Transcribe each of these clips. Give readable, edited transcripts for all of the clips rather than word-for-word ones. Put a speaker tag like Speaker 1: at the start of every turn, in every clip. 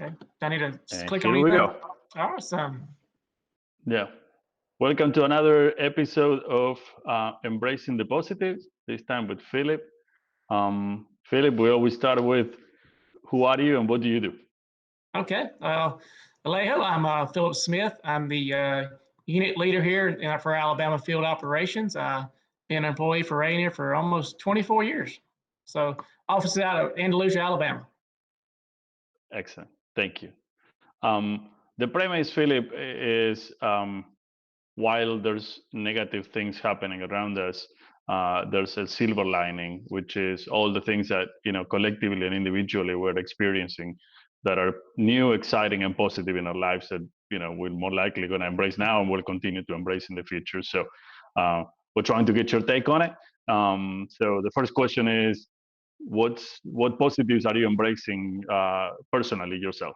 Speaker 1: Okay. I need to
Speaker 2: And
Speaker 1: click on
Speaker 2: here we
Speaker 1: anything?
Speaker 2: go.
Speaker 1: Awesome.
Speaker 2: Yeah. Welcome to another episode of Embracing the Positive, this time with Philip. Philip, we always start with who are you and what do you do?
Speaker 1: Okay. Alejo, I'm Philip Smith. I'm the unit leader here for Alabama Field Operations. Been an employee for Rayonier for almost 24 years. So, office out of Andalusia, Alabama.
Speaker 2: Excellent. Thank you. The premise, Philip, is while there's negative things happening around us, there's a silver lining, which is all the things that collectively and individually we're experiencing that are new, exciting, and positive in our lives that we're more likely going to embrace now and will continue to embrace in the future. So we're trying to get your take on it. So the first question is, what positives are you embracing personally yourself?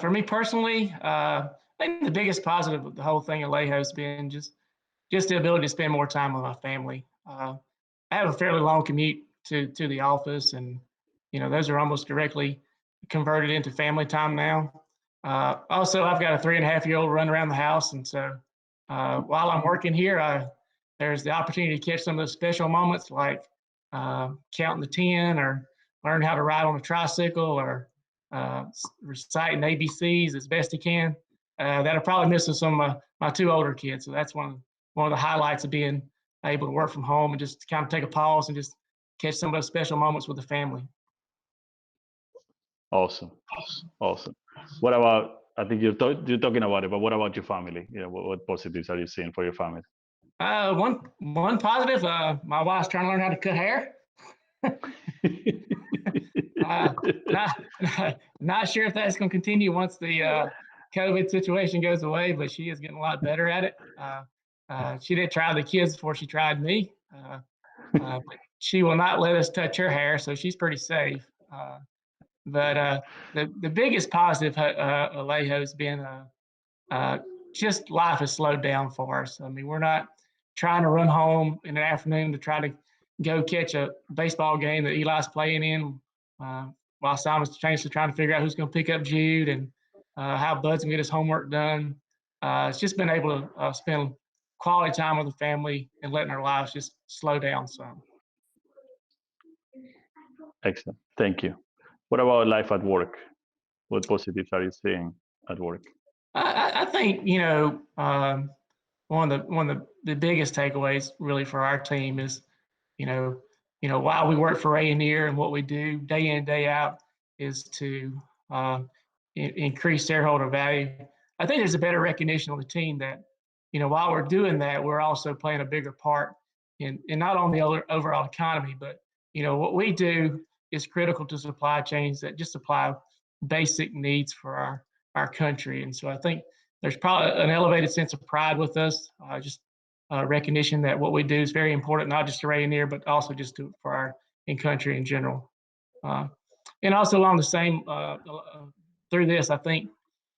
Speaker 1: For me personally, I think the biggest positive of the whole thing at Alejo has been just the ability to spend more time with my family. I have a fairly long commute to the office, and those are almost directly converted into family time now. Also, I've got a 3.5-year-old running around the house, and so while I'm working here, there's the opportunity to catch some of those special moments like counting the 10 or learn how to ride on a tricycle or reciting ABCs as best he can. That are probably missing some of my two older kids. So that's one of the highlights of being able to work from home and just kind of take a pause and just catch some of those special moments with the family.
Speaker 2: Awesome. What about? I think you're talking about it, but what about your family? What positives are you seeing for your family?
Speaker 1: One positive. My wife's trying to learn how to cut hair. Not sure if that's going to continue once the COVID situation goes away, but she is getting a lot better at it. She did try the kids before she tried me, but she will not let us touch her hair, so she's pretty safe. But the biggest positive, Alejo, has been just life has slowed down for us. I mean, we're not trying to run home in the afternoon to try to go catch a baseball game that Eli's playing in, while Simon's trying to figure out who's going to pick up Jude and how Bud's going to get his homework done. It's just been able to spend quality time with the family and letting our lives just slow down some.
Speaker 2: Excellent. Thank you. What about life at work? What positives are you seeing at work?
Speaker 1: I think one of the biggest takeaways really for our team is while we work for Rayonier and what we do day in day out is to increase shareholder value. I think there's a better recognition on the team that while we're doing that, we're also playing a bigger part in not only the overall economy, but what we do is critical to supply chains that just supply basic needs for our country. And so I think there's probably an elevated sense of pride with us, just recognition that what we do is very important, not just to Rayonier, but also just for our country in general. And also along the same, through this, I think,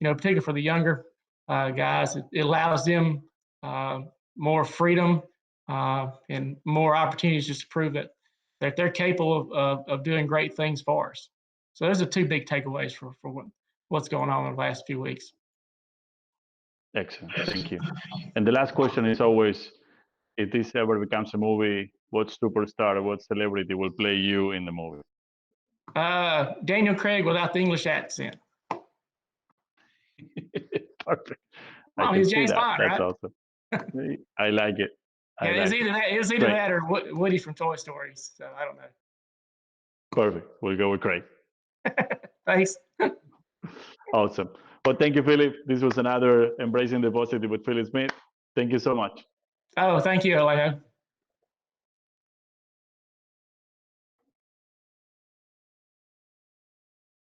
Speaker 1: particularly for the younger guys, it allows them more freedom and more opportunities just to prove that they're capable of doing great things for us. So those are two big takeaways for what's going on in the last few weeks.
Speaker 2: Excellent. Thank you. And the last question is always, if this ever becomes a movie, what superstar or what celebrity will play you in the movie?
Speaker 1: Daniel Craig without the English accent.
Speaker 2: Perfect.
Speaker 1: Well, he's James Bond,
Speaker 2: That's
Speaker 1: right?
Speaker 2: awesome. I like it.
Speaker 1: It was either that or Woody from Toy Story. So I don't know.
Speaker 2: Perfect. We'll go with Craig.
Speaker 1: Thanks.
Speaker 2: Awesome. Well, thank you, Philip. This was another Embracing the Positive with Philip Smith. Thank you so much.
Speaker 1: Oh, thank you, Alejo.